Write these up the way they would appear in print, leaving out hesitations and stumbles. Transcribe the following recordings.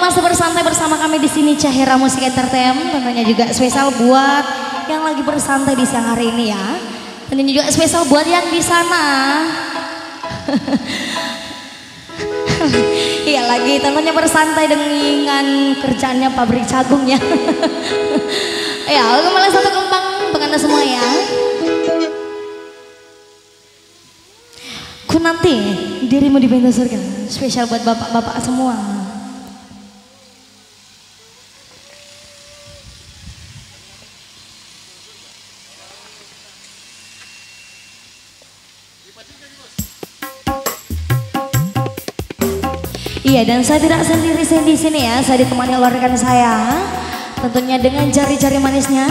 masih bersantai bersama kami di sini Cahera Musik Entertainment. Tentunya juga spesial buat yang lagi bersantai di siang hari ini ya. Tentunya juga spesial buat yang di sana. Iya lagi tentunya bersantai dengan kerjaannya pabrik jagung ya. Ya, kembali satu kembang untuk Anda semua ya. Ku nanti dirimu di pintu surga, spesial buat bapak-bapak semua. Iya, dan saya tidak sendiri di sini ya, saya ditemani oleh rekan saya, tentunya dengan jari-jari manisnya.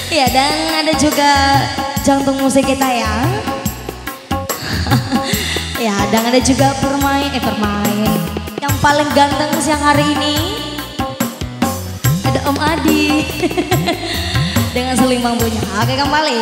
Iya, dan ada juga jantung musik kita ya. Ya, dan ada juga permain yang paling ganteng siang hari ini. Ada Om Adi dengan seling bambunya. Oke, kembali.